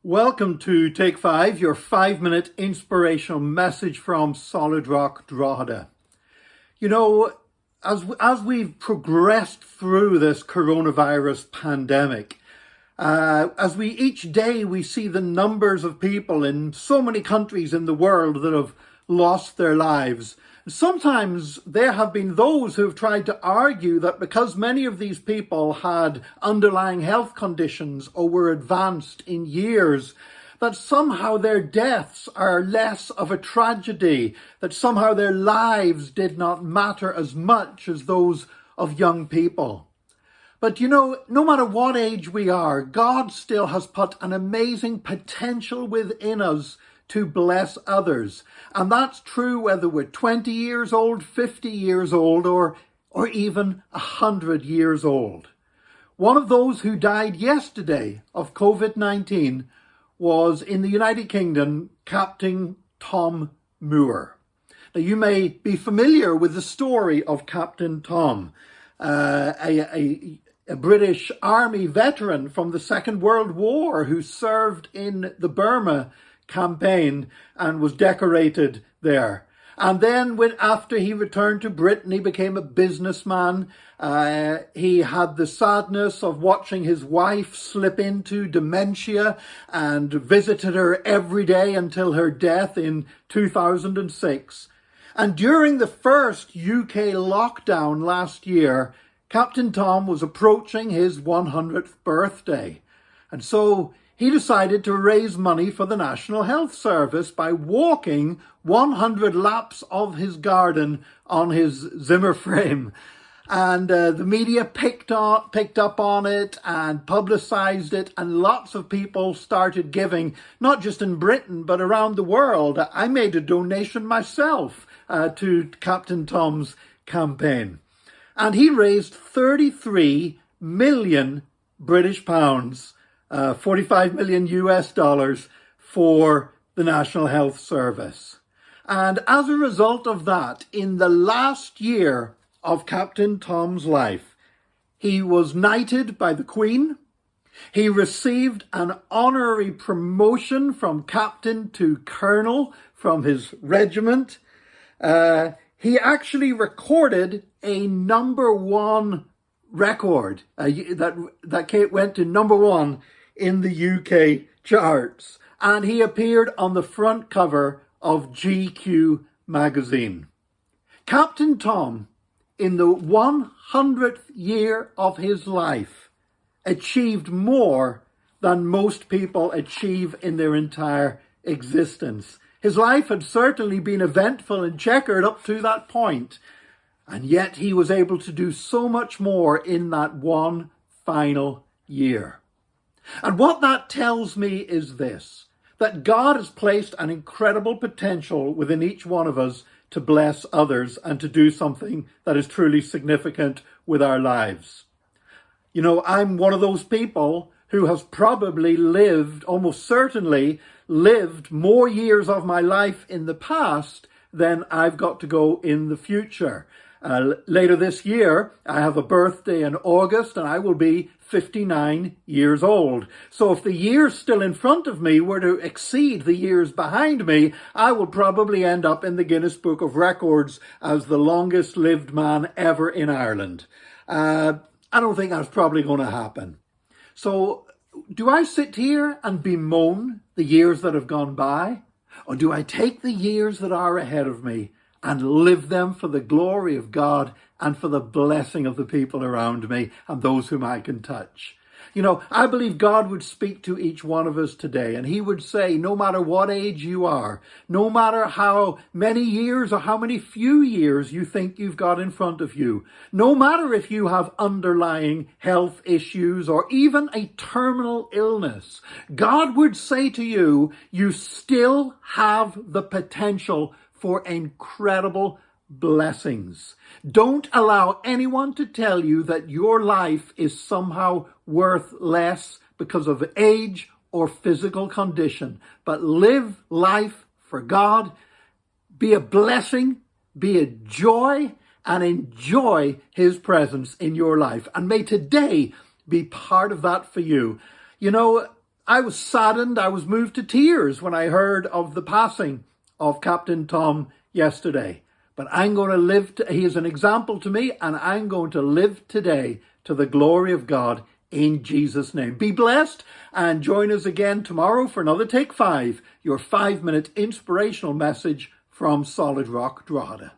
Welcome to Take 5, your 5-minute inspirational message from Solid Rock Drogheda. You know, as we've progressed through this coronavirus pandemic, each day we see the numbers of people in so many countries in the world that have lost their lives. Sometimes there have been those who have tried to argue that because many of these people had underlying health conditions or were advanced in years, that somehow their deaths are less of a tragedy, that somehow their lives did not matter as much as those of young people. But you know, no matter what age we are, God still has put an amazing potential within us to bless others. And that's true whether we're 20 years old, 50 years old, or even 100 years old. One of those who died yesterday of COVID-19 was in the United Kingdom, Captain Tom Moore. Now, you may be familiar with the story of Captain Tom, a British Army veteran from the Second World War who served in the Burma campaign and was decorated there. And then after he returned to Britain, he became a businessman. He had the sadness of watching his wife slip into dementia and visited her every day until her death in 2006. And during the first UK lockdown last year, Captain Tom was approaching his 100th birthday. And so he decided to raise money for the National Health Service by walking 100 laps of his garden on his Zimmer frame. And the media picked up on it and publicized it, and lots of people started giving, not just in Britain, but around the world. I made a donation myself to Captain Tom's campaign. And he raised 33 million British pounds, 45 million US dollars for the National Health Service. And as a result of that, in the last year of Captain Tom's life, he was knighted by the Queen. He received an honorary promotion from captain to colonel from his regiment. He actually recorded a #1 record that went to #1 in the UK charts, and he appeared on the front cover of GQ magazine. Captain Tom, in the 100th year of his life, achieved more than most people achieve in their entire existence. His life had certainly been eventful and checkered up to that point, and yet he was able to do so much more in that one final year. And what that tells me is this, that God has placed an incredible potential within each one of us to bless others and to do something that is truly significant with our lives. You know, I'm one of those people who has probably almost certainly lived more years of my life in the past than I've got to go in the future. Later this year, I have a birthday in August and I will be 59 years old. So if the years still in front of me were to exceed the years behind me, I will probably end up in the Guinness Book of Records as the longest lived man ever in Ireland. I don't think that's probably going to happen. So do I sit here and bemoan the years that have gone by? Or do I take the years that are ahead of me and live them for the glory of God and for the blessing of the people around me and those whom I can touch? You know, I believe God would speak to each one of us today, and he would say, no matter what age you are, no matter how many years or how many few years you think you've got in front of you, no matter if you have underlying health issues or even a terminal illness, God would say to you, you still have the potential for incredible blessings. Don't allow anyone to tell you that your life is somehow worth less because of age or physical condition, but live life for God, be a blessing, be a joy, and enjoy his presence in your life. And may today be part of that for you. You know, I was saddened, I was moved to tears when I heard of the passing of Captain Tom yesterday. But I'm going to live, he is an example to me, and I'm going to live today to the glory of God in Jesus' name. Be blessed and join us again tomorrow for another Take 5, your 5-minute inspirational message from Solid Rock Drogheda.